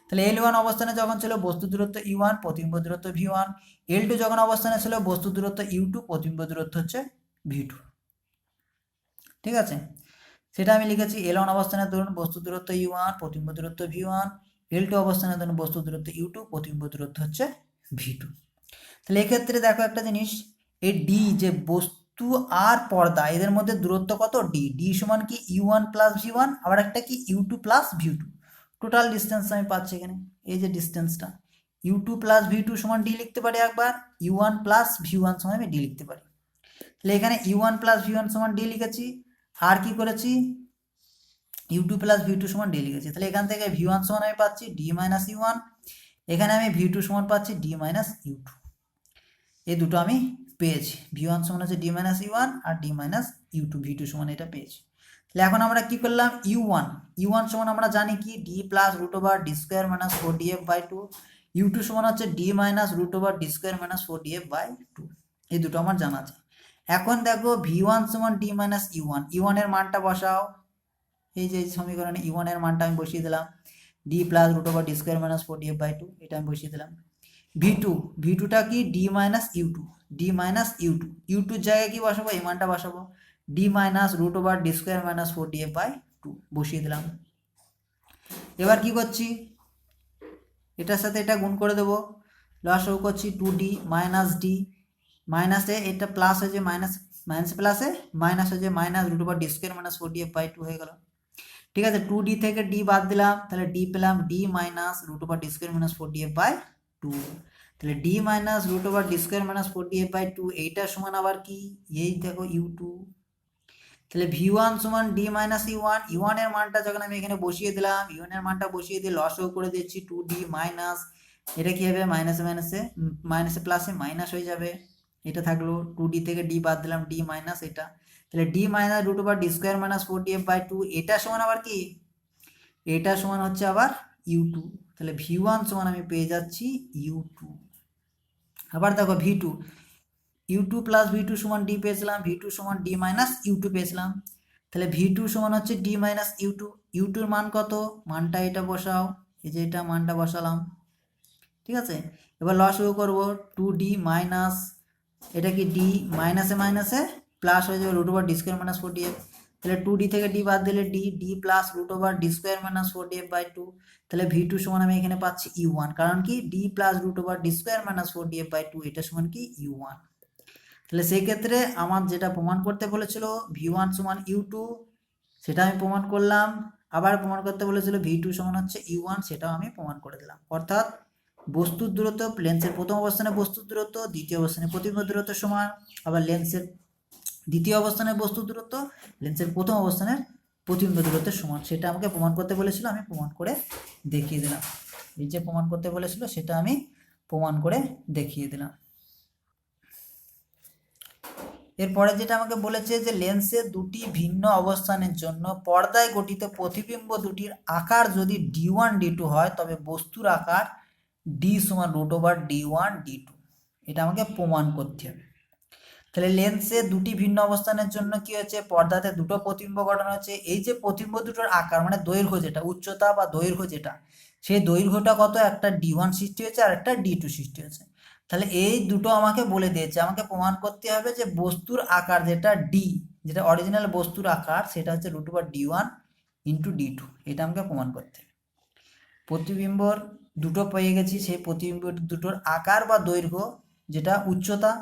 Speaker 1: তাহলে L1 অবস্থানে যখন ছিল বস্তু দূরত্ব U1, প্রতিবিম্ব দূরত্ব V1, L2 যখন অবস্থানে ছিল বস্তু দূরত্ব U2, প্রতিবিম্ব দূরত্ব হচ্ছে V2, ঠিক আছে। সেটা আমি লিখেছি, L1 অবস্থানের ধরুন বস্তু দূরত্ব U1, প্রতিবিম্ব দূরত্ব V1, L2 অবস্থানের ধরুন বস্তু দূরত্ব U2, প্রতিবিম্ব দূরত্ব হচ্ছে V2। তাহলে এক্ষেত্রে দেখো একটা জিনিস, এই ডি যে বস্তু আর পর্দা এদের মধ্যে দূরত্ব কত, ডি, ডি সমান কি U1 প্লাস V1, আবার একটা কি U2 plus V2, total distance আমি পাচ্ছি এখানে, এই যে ডিস্টেন্সটা U2 প্লাস V2 সমান ডি লিখতে পারি একবার, U1 প্লাস V1 সমান আমি ডি লিখতে পারি। তাহলে এখানে U1 প্লাস V1 সমান ডি লিখেছি, আর কি করেছি U2 প্লাস V2 সমান ডি লিখেছি, তাহলে এখান থেকে V1 সমান আমি পাচ্ছি ডি মাইনাস U1, এখানে আমি V2 সমান পাচ্ছি ডি মাইনাস U2, এই দুটো আমি পেয়েছি। V1 সমান হচ্ছে ডি মাইনাস U1 আর ডি মাইনাস U2, V2 সমান এটা পেয়েছি। তাহলে এখন আমরা কি করলাম, U1 সমান আমরা জানি কি D plus root over D square minus 4df by 2, U2 সমান হচ্ছে D minus root over D square minus 4df by 2, এই দুটো আমার জানা আছে। এখন দেখো V1 সমান ডি মাইনাস U1 এর মানটা বসাও, এই যে সমীকরণে U1 এর মানটা আমি বসিয়ে দিলাম, D plus root over D square minus 4df by 2, এটা আমি বসিয়ে দিলাম। V2টা কি ডি মাইনাস U2 জায়গায় কি বসাবো, এই মানটা বসাবো, D minus root over D square minus 4df by 2 বসিয়ে দিলাম। এবার কি করছি, এটার সাথে এটা গুণ করে দেবো, লসাগু করছি 2d মাইনাস ডি, মাইনাসে এটা প্লাস হয়েছে, মাইনাস প্লাসে মাইনাস হয়েছে, minus root over D square minus 4df by 2 হয়ে গেল। ঠিক আছে, 2d থেকে d বাদ দিলাম, তাহলে d পেলাম d minus root over D square minus 4df by 2, তাহলে d minus root over D square minus 4df by 2, এইটা সমান আবার কি, এই দেখো U2, তাহলে V1 সমান d মাইনাস U1 এর মানটা যখন আমি এখানে বসিয়ে দিলাম, U1 এর মানটা বসিয়ে দিয়ে লসাগু করে দিচ্ছি 2d মাইনাস, এটা কি হবে মাইনাসে প্লাসে মাইনাস হয়ে যাবে, এটা থাকলো 2d থেকে d বাদ দিলাম, d মাইনাস এটা, তাহলে d minus root over D square minus 4df by 2, এটা সমান আবার কি, এটা সমান হচ্ছে আবার U2, তাহলে V1 সমান আমি পেয়ে যাচ্ছি U2। আবার দেখো U2 প্লাস V2 সমান d পেয়েছিলাম, V2 সমান d মাইনাস U2 পেয়েছিলাম, তাহলে V2 সমান হচ্ছে d মাইনাস U2 মান কত, মানটা এটা বসাও, এই যে এটা মানটা বসালাম, ঠিক আছে। এবার লসাগু করবো 2d মাইনাস, এটা কি d মাইনাসে প্লাস হয়ে যাবে root over D square minus 4df, তাহলে 2d থেকে d বাদ দিলে d plus root over D square minus 4df by 2, তাহলে V2 সমান আমি এখানে পাচ্ছি U1, কারণ কি d plus root over D square minus 4df by 2, এটা সমান কি U1। তাহলে সেই ক্ষেত্রে আমার যেটা প্রমাণ করতে বলেছিল V1 সমান U2, সেটা আমি প্রমাণ করলাম, আবার প্রমাণ করতে বলেছিল V2 সমান হচ্ছে U1, সেটাও আমি প্রমাণ করে দিলাম। অর্থাৎ বস্তুর দূরত্ব, লেন্সের প্রথম অবস্থানে বস্তুর দূরত্ব দ্বিতীয় অবস্থানে প্রতিবিম্ব দূরত্ব সমান, আবার লেন্সের দ্বিতীয় অবস্থানের বস্তুর দূরত্ব লেন্সের প্রথম অবস্থানের প্রতিবিম্ব দূরত্বের সমান, সেটা আমাকে প্রমাণ করতে বলেছিল, আমি প্রমাণ করে দেখিয়ে দিলাম। এই যে প্রমাণ করতে বলেছিল সেটা আমি প্রমাণ করে দেখিয়ে দিলাম। এরপরে যেটা আমাকে বলেছে যে লেন্সের দুটি ভিন্ন অবস্থানের জন্য পর্দায় গঠিত প্রতিবিম্ব দুটির আকার যদি d1 d2 হয় তবে বস্তুর আকার d সমান √d1 d2। এটা আমাকে প্রমাণ করতে হবে। তাহলে লেন্সে দুটি ভিন্ন অবস্থানের জন্য কি হচ্ছে, পর্দাতে দুটো প্রতিবিম্ব গঠন হচ্ছে। এই যে প্রতিবিম্ব দুটোর আকার মানে দৈর্ঘ্য যেটা, উচ্চতা বা দৈর্ঘ্য যেটা, সেই দৈর্ঘ্যটা কত, একটা d1 সৃষ্টি হয়েছে আর একটা d2 সৃষ্টি হয়েছে। তাহলে এই দুটো আমাকে বলে দিয়েছে, আমাকে প্রমাণ করতে হবে যে বস্তুর আকার যেটা d, যেটা অরিজিনাল বস্তুর আকার, সেটা হচ্ছে √d1 × d2। এটা আমাকে প্রমাণ করতে হবে। প্রতিবিম্বর দুটো পেয়ে গেছি, সেই প্রতিবিম্ব দুটোর আকার বা দৈর্ঘ্য যেটা, উচ্চতা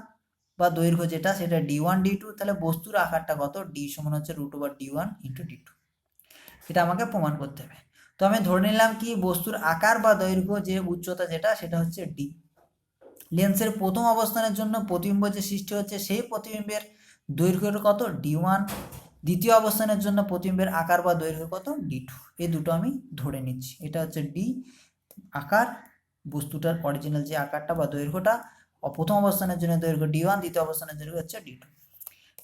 Speaker 1: বা দৈর্ঘ্য যেটা, সেটা d1 d2। তাহলে বস্তুর আকারটা কত, d সমান হচ্ছে √d1 × d2। এটা আমাকে প্রমাণ করতে হবে। তো আমি ধরে নিলাম কি, বস্তুর আকার বা দৈর্ঘ্য যে উচ্চতা যেটা, সেটা হচ্ছে d। লেন্সের প্রথম অবস্থানের জন্য প্রতিবিম্ব যে সৃষ্টি হচ্ছে সেই প্রতিবিম্বের দৈর্ঘ্যটা কত, d1। দ্বিতীয় অবস্থানের জন্য প্রতিবিম্বের আকার বা দৈর্ঘ্য কত, d2। এই দুটো আমি ধরে নিচ্ছি। এটা হচ্ছে d আকার, বস্তুটার অরিজিনাল যে আকারটা বা দৈর্ঘ্যটা, প্রথম অবস্থানের জন্য দৈর্ঘ্য d1, দ্বিতীয় অবস্থানের দৈর্ঘ্য হচ্ছে d2।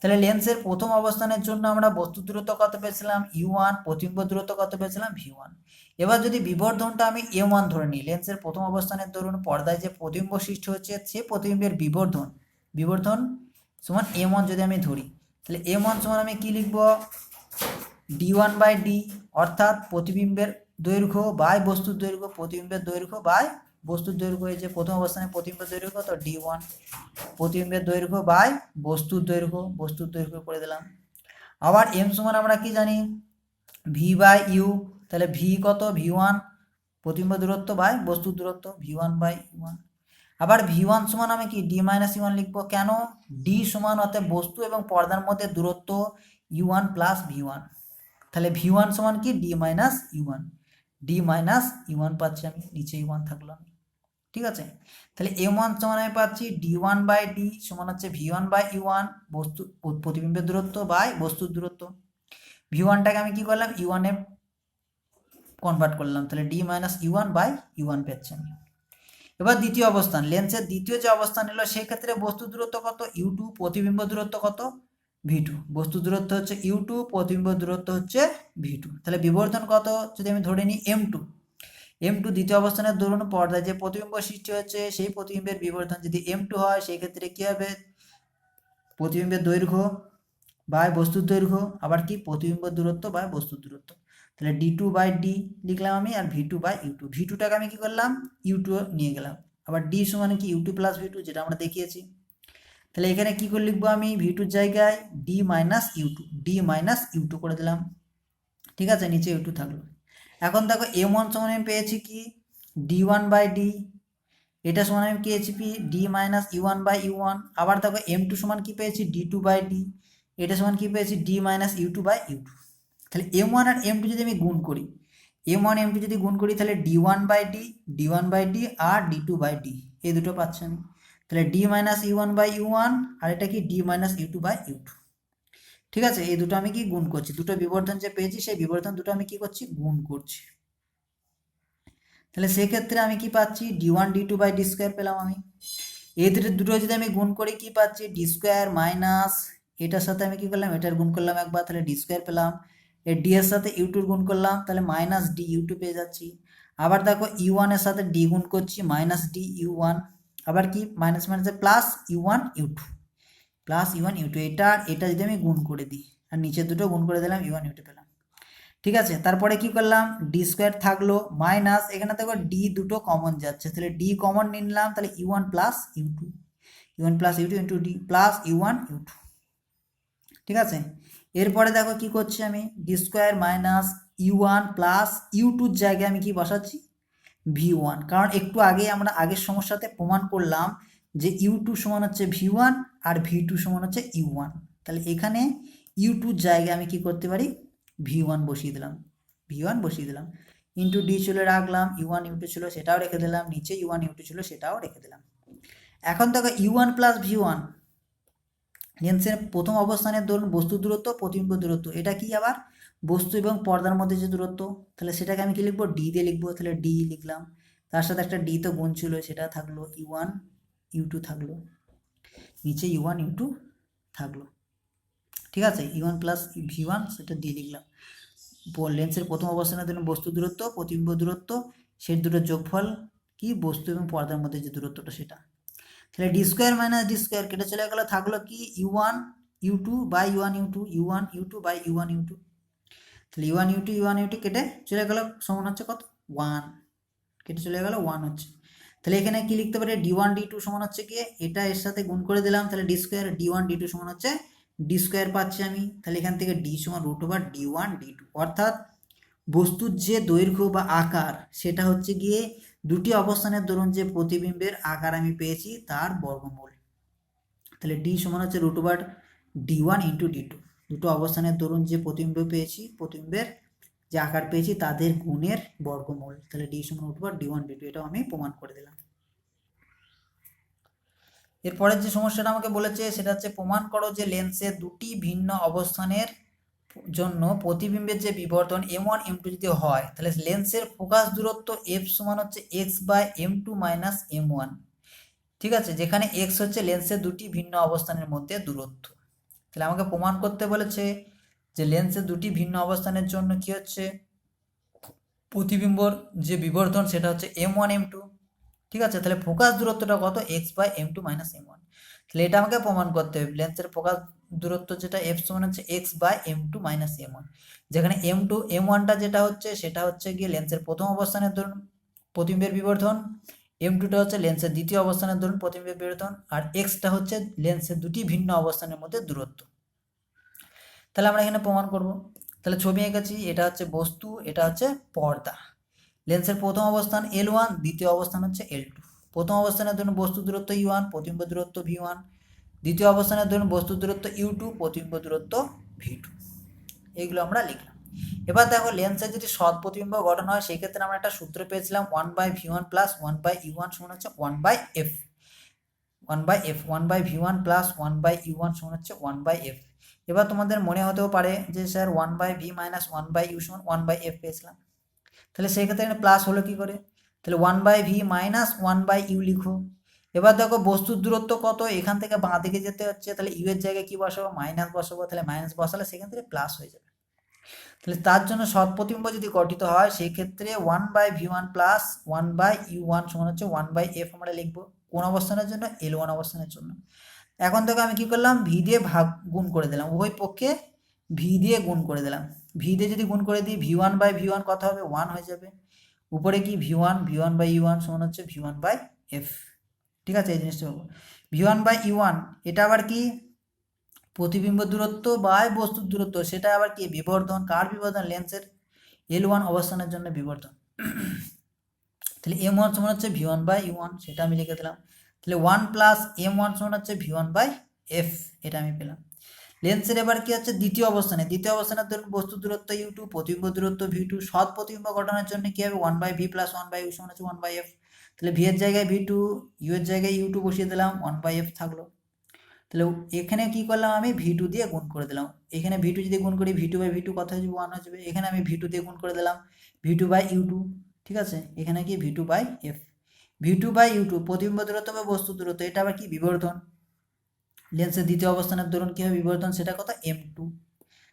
Speaker 1: তাহলে লেন্সের প্রথম অবস্থানের জন্য আমরা বস্তু দূরত্ব কত পেয়েছিলাম, u1, প্রতিবিম্ব দূরত্ব কত পেয়েছিলাম, v1। এবার যদি বিবর্ধনটা আমি a1 ধরে নিই, লেন্সের প্রথম অবস্থানের দরুন পর্দায় যে প্রতিবিম্ব সৃষ্টি হচ্ছে সে প্রতিবিম্বের বিবর্ধন সমান a1 যদি আমি ধরি, তাহলে a1 সমান আমি কি লিখব, d1/d, অর্থাৎ প্রতিবিম্বের দৈর্ঘ্য বাই বস্তুর দৈর্ঘ্য, প্রতিবিম্বের দৈর্ঘ্য বাই বস্তুর দৈর্ঘ্য। এই যে প্রথম অবস্থানে প্রতিবিম্বের দৈর্ঘ্য কত, d1, প্রতিবিম্বের দৈর্ঘ্য বাই বস্তুর দৈর্ঘ্য করে দিলাম। আবার m সমান আমরা কি জানি, v/u। তাহলে v কত, v1, প্রতিবিম্ব দূরত্ব বাই বস্তুর দূরত্ব, v1/u1। আবার v1 সমান আমি কি d-u1 লিখবো, কেন, d সমান অর্থাৎ বস্তু এবং পর্দার মধ্যে দূরত্ব u1 + v1। তাহলে v1 সমান কি d-u1, d-u1 পাচ্ছি আমি, নিচে u1 থাকলো। ঠিক আছে, তাহলে m1 সমান আমি পাচ্ছি d1/d সমান হচ্ছে v1/u1, বস্তু প্রতিবিম্বের দূরত্ব বাই বস্তুর দূরত্ব। v1টাকে আমি কি করলাম, u1 এ কনভার্ট করলাম, তাহলে d-u1/u1 পাচ্ছি আমি। এবার দ্বিতীয় অবস্থান, লেন্সের দ্বিতীয় যে অবস্থান এলো সেই ক্ষেত্রে বস্তু দূরত্ব কত, u2, প্রতিবিম্ব দূরত্ব কত, v2। বস্তু দূরত্ব হচ্ছে u2, প্রতিবিম্ব দূরত্ব হচ্ছে v2। তাহলে বিবর্ধন কত যদি আমি ধরে নিই m2, দ্বিতীয় অবস্থানের দরুন পর্দায় যে প্রতিবিম্ব সৃষ্টি হচ্ছে সেই প্রতিবিম্বের বিবর্ধন যদি m2 হয়, সেই ক্ষেত্রে কি হবে, প্রতিবিম্বের দৈর্ঘ্য বাই বস্তুর দৈর্ঘ্য, আবার কি প্রতিবিম্ব দূরত্ব বাই বস্তুর দূরত্ব। তাহলে d2/d লিখলাম আমি, আর v2/u2, v2টাকে আমি কি করলাম, u2 নিয়ে গেলাম। আবার d সমান কি u2 + v2, যেটা আমরা দেখিয়েছি। তাহলে এখানে কি করে লিখবো আমি, v2 জায়গায় d-u2 করে দিলাম। ঠিক আছে, নিচে u2 থাকলো। এখন দেখো m1 সমান আমি পেয়েছি কি d1/d, এটা সমান আমি পেয়েছি d-u1/u1। আবার দেখো m2 সমান কি পেয়েছি, d2/d, এটা সমান কি পেয়েছি, d-u2/u2। তাহলে m1 আর m2 যদি আমি গুণ করি, m1 m2 যদি গুণ করি, তাহলে d1/d আর d2/d, এই দুটো পাচ্ছি আমি। তাহলে d-u1/u1 আর এটা কি d-u2/u2। ঠিক আছে, এই দুটো আমি কি গুণ করছি, দুটো বিবর্ধন যে পেয়েছি সেই বিবর্ধন দুটো আমি কি করছি, গুণ করছি। তাহলে সেক্ষেত্রে আমি কি পাচ্ছি, d1d2/d² পেলাম আমি। এই দুটো যদি আমি গুণ করি কি পাচ্ছি, d² মাইনাস এটার সাথে আমি কি করলাম, এটার গুণ করলাম একবার, তাহলে d² পেলাম। এর d এর সাথে u2 গুণ করলাম, তাহলে -du2 পেয়ে যাচ্ছি। আবার দেখো u1 এর সাথে d গুণ করছি, -du1। আবার কি মাইনাস মাইনাসে প্লাস u1u2 এটা যদি আমি গুণ করে দিই, আর নিচের দুটো গুণ করে দিলাম, u1u2 পেলাম। ঠিক আছে, তারপরে কি করলাম, d² থাকলো মাইনাস, এখানে দেখো d দুটো কমন যাচ্ছে, তাহলে d কমন নিলাম, তাহলে u1 + u2 into d plus u1u2। ঠিক আছে, এরপরে দেখো কি করছি আমি, d² মাইনাস u1 + u2 জায়গায় আমি কি বসাচ্ছি, v1, কারণ একটু আগে আমরা আগের সমস্যাতে প্রমাণ করলাম যে u2 সমান হচ্ছে v1 আর v2 সমান হচ্ছে u1। তাহলে এখানে u2 জায়গায় আমি কি করতে পারি, v1 বসিয়ে দিলাম, ইন্টু d ছিল রাখলাম, u1u2 ছিল সেটাও রেখে দিলাম, নিচে u1u2 ছিল সেটাও রেখে দিলাম। এখন দেখো u1 + v1, লেন্সের প্রথম অবস্থানের ধরুন বস্তু দূরত্ব, প্রতিবিম্ব দূরত্ব, এটা কি আবার বস্তু এবং পর্দার মধ্যে যে দূরত্ব, তাহলে সেটাকে আমি কি লিখবো, d দিয়ে লিখবো, তাহলে d লিখলাম। তার সাথে একটা d তো গুণ ছিল, সেটা থাকলো, u1u2 থাকলো, নিচে u1u2 থাকলো। ঠিক আছে, E1 প্লাস V1 সেটা দিয়ে লিখলাম। লেন্সের প্রথম অবস্থানের জন্য বস্তু দূরত্ব, প্রতিবিম্ব দূরত্ব, সেই দুটোর যোগফল কি বস্তু এবং পর্দার মধ্যে যে দূরত্বটা সেটা। তাহলে D square minus D square কেটে চলে গেলো, থাকলো কি U1 U2 by U1 U2 U1 U2 by U1 U2। তাহলে U1 U2 U1 U2 কেটে চলে গেলো, সমান হচ্ছে কত 1, কেটে চলে গেলো 1 হচ্ছে। তাহলে এখানে কি লিখতে পারি D1 D2 সমান হচ্ছে কি এটা এর সাথে গুণ করে দিলাম, তাহলে ডি স্কোয়ার D1 D2 সমান হচ্ছে ডি স্কোয়ার পাচ্ছি আমি। তাহলে এখান থেকে ডি সমান √ওভার D1 D2, অর্থাৎ বস্তুর যে দৈর্ঘ্য বা আকার সেটা হচ্ছে গিয়ে দুটি অবস্থানের দরুন যে প্রতিবিম্বের আকার আমি পেয়েছি তার বর্গমূল। তাহলে ডি সমান হচ্ছে √ওভার D1 ইন্টু D2, দুটো অবস্থানের দরুন যে প্রতিবিম্ব পেয়েছি, প্রতিবিম্বের যে আকার পেয়েছি তাদের গুণের বর্গমূল। তাহলে ডি সমান √ওভার D1 D2, এটাও আমি প্রমাণ করে দিলাম। এরপরের যে সমস্যাটা আমাকে বলেছে সেটা হচ্ছে প্রমাণ করো যে লেন্সের দুটি ভিন্ন অবস্থানের জন্য প্রতিবিম্বের যে বিবর্তন M1 M2 যদি হয় তাহলে লেন্সের ফোকাস দূরত্ব f সমান হচ্ছে x/m2 মাইনাস m1। ঠিক আছে, যেখানে x হচ্ছে লেন্সের দুটি ভিন্ন অবস্থানের মধ্যে দূরত্ব। তাহলে আমাকে প্রমাণ করতে বলেছে যে লেন্সের দুটি ভিন্ন অবস্থানের জন্য কি হচ্ছে প্রতিবিম্বর যে বিবর্তন সেটা হচ্ছে M1 M2। ঠিক আছে, তাহলে ফোকাস দূরত্বটা কত x/m2 মাইনাস m1। তাহলে এটা আমাকে প্রমাণ করতে হবে লেন্সের ফোকাস দূরত্ব যেটা f সমান হচ্ছে x/m2 মাইনাস m1, যেখানে m1টা যেটা হচ্ছে সেটা হচ্ছে গিয়ে লেন্সের প্রথম অবস্থানের দরুন প্রতিবিম্বের বিবর্তন, m2টা হচ্ছে লেন্সের দ্বিতীয় অবস্থানের দরুন প্রতিবিম্বের বিবর্তন, আর xটা হচ্ছে লেন্সের দুটি ভিন্ন অবস্থানের মধ্যে দূরত্ব। তাহলে আমরা এখানে প্রমাণ করব। তাহলে ছবি এঁকেছি, এটা হচ্ছে বস্তু, এটা হচ্ছে পর্দা। লেন্সের প্রথম অবস্থান L1, দ্বিতীয় অবস্থান হচ্ছে L2। প্রথম অবস্থানের জন্য বস্তু দূরত্ব U1, প্রতিবিম্ব দূরত্ব V1। দ্বিতীয় অবস্থানের জন্য বস্তু দূরত্ব U2, প্রতিবিম্ব দূরত্ব V2। এইগুলো আমরা লিখলাম। এবার দেখো লেন্সের যদি সৎ প্রতিবিম্ব গঠন হয় সেই ক্ষেত্রে আমরা একটা সূত্র পেয়েছিলাম 1/V1 প্লাস 1/U1 সমান হচ্ছে 1/F। 1/F 1/V1 plus 1/U1 সমান হচ্ছে 1/F। এবার তোমাদের মনে হতেও পারে যে স্যার 1/V মাইনাস 1/U সমান 1/F পেয়েছিলাম, তাহলে সেই ক্ষেত্রে এখানে প্লাস হলো কি করে, তাহলে 1/V মাইনাস 1/U লিখো। এবার দেখো বস্তুর দূরত্ব কত, এখান থেকে বাঁ দিকে যেতে হচ্ছে, তাহলে ইউ এর জায়গায় কি বসাবো মাইনাস বসাবো, তাহলে মাইনাস বসালে সেখান থেকে প্লাস হয়ে যাবে। তাহলে তার জন্য সৎ প্রতিবিম্ব যদি গঠিত হয় সেই ক্ষেত্রে 1/V1 প্লাস 1/U1 সমান হচ্ছে 1/F আমরা লিখবো। কোন অবস্থানের জন্য L1 অবস্থানের জন্য। এখন থেকে আমি কি করলাম ভি দিয়ে গুণ করে দিলাম, উভয় পক্ষে ভি দিয়ে গুণ করে দিলাম। ভি দিয়ে যদি গুণ করে দিই V1/V1 কত হবে 1 হয়ে যাবে। উপরে কি V1/U1 সমান হচ্ছে V1/F। ঠিক আছে, এই জিনিসটা পাবো V1/U1, এটা আবার কি প্রতিবিম্ব দূরত্ব বাই বস্তুর দূরত্ব, সেটা আবার কি বিবর্ধন, কার বিবর্ধন লেন্সের L1 অবস্থানের জন্য বিবর্ধন। তাহলে M1 সমান হচ্ছে V1/U1, সেটা আমি লিখে দিলাম। তাহলে 1 প্লাস M1 সমান হচ্ছে V1/F, এটা আমি পেলাম। লেন্সের এবার কি হচ্ছে দ্বিতীয় অবস্থানে, দ্বিতীয় অবস্থানের ধরুন বস্তু দূরত্ব U2, প্রতিবিম্ব দূরত্ব V2। সৎ প্রতিবিম্ব গঠনের জন্য কি হবে 1/V প্লাস 1/U সমান হচ্ছে 1/F। তাহলে V এর জায়গায় V2, U এর জায়গায় U2 বসিয়ে দিলাম, 1/F থাকলো। তাহলে এখানে কি করলাম আমি V2 দিয়ে গুণ করে দিলাম, এখানে V2 যদি গুণ করি V2/V2 কত হয়ে যাবে 1 হয়ে যাবে, এখানে আমি V2 দিয়ে গুণ করে দিলাম V2/U2। ঠিক আছে, এখানে কি V2/F। V2/U2 প্রতিবিম্ব দূরত্ব বা বস্তু দূরত্ব, এটা আবার কি বিবর্ধন, লেন্সের দ্বিতীয় অবস্থানের দরুন কি হবে বিবর্ধন, সেটা কত M2।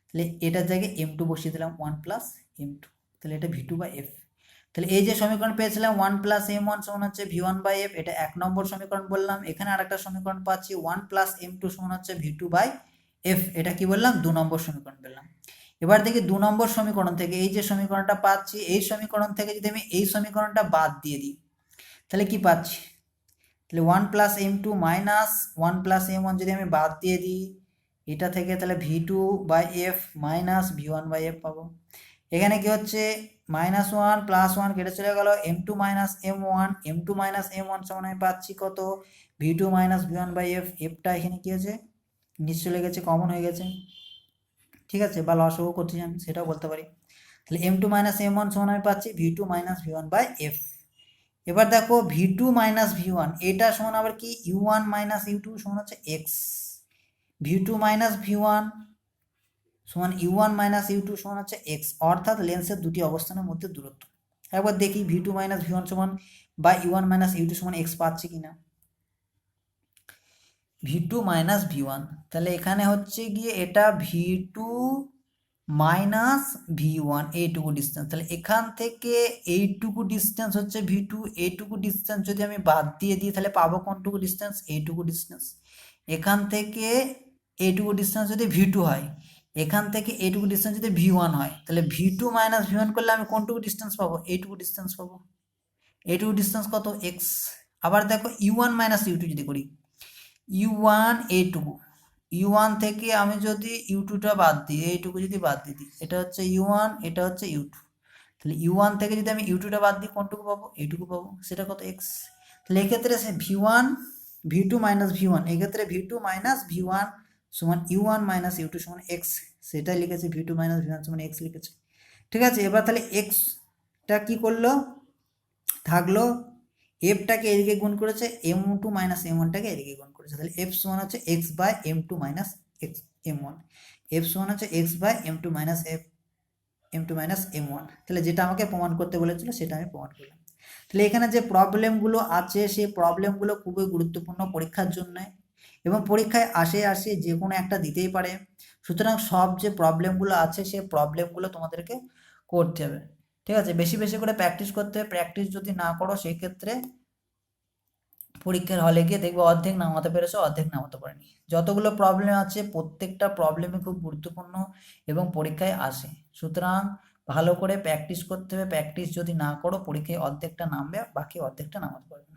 Speaker 1: তাহলে এটার জায়গায় M2 বসিয়ে দিলাম 1 প্লাস M2, তাহলে এটা V2/F। তাহলে এই যে সমীকরণ পেয়েছিলাম 1 প্লাস M1 সমান হচ্ছে V1/F, এটা 1 নম্বর সমীকরণ বললাম। এখানে আরেকটা সমীকরণ পাচ্ছি 1 প্লাস M2 সমান হচ্ছে V2/F, এটা কি বললাম 2 নম্বর সমীকরণ বললাম। এবার দেখি 2 নম্বর সমীকরণ থেকে এই যে সমীকরণটা পাচ্ছি, এই সমীকরণ থেকে যদি আমি এই সমীকরণটা বাদ দিয়ে দিই তাহলে কি পাচ্ছি, তাহলে 1 plus M2 minus 1 plus M1 যদি আমি বাদ দিয়ে দিই এটা থেকে, তাহলে V2/F মাইনাস V1/F পাবো। এখানে কি হচ্ছে -1 প্লাস 1 কেটে চলে গেল, M2 minus M1, M2 minus M1 সমান আমি পাচ্ছি কত V2 মাইনাস V1/F। এফটা এখানে কি হয়েছে নিচে চলে গেছে, কমন হয়ে গেছে। ঠিক আছে, বা লসাগু করতে চান সেটাও বলতে পারি। তাহলে M2 মাইনাস M1 সমান আমি পাচ্ছি V2 মাইনাস V1/F। এবার দেখো V2 মাইনাস V1 এটা সমান আবার কি U1 মাইনাস U2 সমান হচ্ছে X। V2 মাইনাস V1 সমান U1 মাইনাস U2 সমান হচ্ছে X, অর্থাৎ লেন্সের দুটি অবস্থানের মধ্যে দূরত্ব। একবার দেখি V2 মাইনাস V1 সমান বা U1 মাইনাস U2 সমান X পাচ্ছি কিনা। V2 মাইনাস V1, তাহলে এখানে হচ্ছে গিয়ে এটা V2 মাইনাস V1 এইটুকু ডিস্টেন্স, তাহলে এখান থেকে এইটুকু ডিস্টেন্স হচ্ছে V2, এইটুকু ডিস্টেন্স যদি আমি বাদ দিয়ে দিই তাহলে পাবো কোনটুকু ডিস্টেন্স, এইটুকু ডিস্টেন্স। এখান থেকে এইটুকু ডিস্টেন্স যদি V2 হয়, এখান থেকে এইটুকু ডিস্টেন্স যদি V1 হয়, তাহলে V2 মাইনাস V1 করলে আমি কোনটুকু ডিস্টেন্স পাবো, এইটুকু ডিস্টেন্স পাবো। এইটুকু ডিস্টেন্স কত, x। আবার দেখো U1 মাইনাস U2 যদি করি, U1 এইটুকু, U1 থেকে আমি যদি U2টা বাদ দিই, এইটুকু যদি বাদ দিয়ে দিই, এটা হচ্ছে U1, এটা হচ্ছে U2, তাহলে U1 থেকে যদি আমি U2টা বাদ দিই কোনটুকু পাবো, এইটুকু পাবো, সেটা কত, x। তাহলে এক্ষেত্রে সে V1 V2 মাইনাস V1, এক্ষেত্রে V2 মাইনাস V1 সমান U1 মাইনাস U2 সমান x, সেটাই লিখেছে, V2 মাইনাস V1 সমান x লিখেছে। ঠিক আছে, এবার তাহলে xটা কি করলো, থাকলো, এফটাকে এদিকে গুণ করেছে, M2 মাইনাস M1টাকে এদিকে গুণ করেছে, তাহলে এফ সমান হচ্ছে x বাই M2 মাইনাস এক্স M1, এফ সমান হচ্ছে x by M2 minus M2 minus M1। তাহলে যেটা আমাকে প্রমাণ করতে বলেছিল সেটা আমি প্রমাণ করলাম। তাহলে এখানে যে প্রবলেমগুলো আছে সেই প্রবলেমগুলো খুবই গুরুত্বপূর্ণ পরীক্ষার জন্য, এবং পরীক্ষায় আসে যে কোনো একটা দিতেই পারে। সুতরাং সব যে প্রবলেমগুলো আছে সেই প্রবলেমগুলো তোমাদেরকে করতে হবে। ঠিক আছে, বেশি বেশি করে প্র্যাকটিস করতে হবে। প্র্যাকটিস যদি না করো সেই ক্ষেত্রে পরীক্ষার হলে গিয়ে দেখবে অর্ধেক নামাতে পেরেছো, অর্ধেক নামাতে পারেনি। যতগুলো প্রবলেম আছে প্রত্যেকটা প্রবলেমই খুব গুরুত্বপূর্ণ এবং পরীক্ষায় আসে। সুতরাং ভালো করে প্র্যাকটিস করতে হবে। প্র্যাকটিস যদি না করো পরীক্ষায় অর্ধেকটা নামবে, বাকি অর্ধেকটা নামাতে পারবে।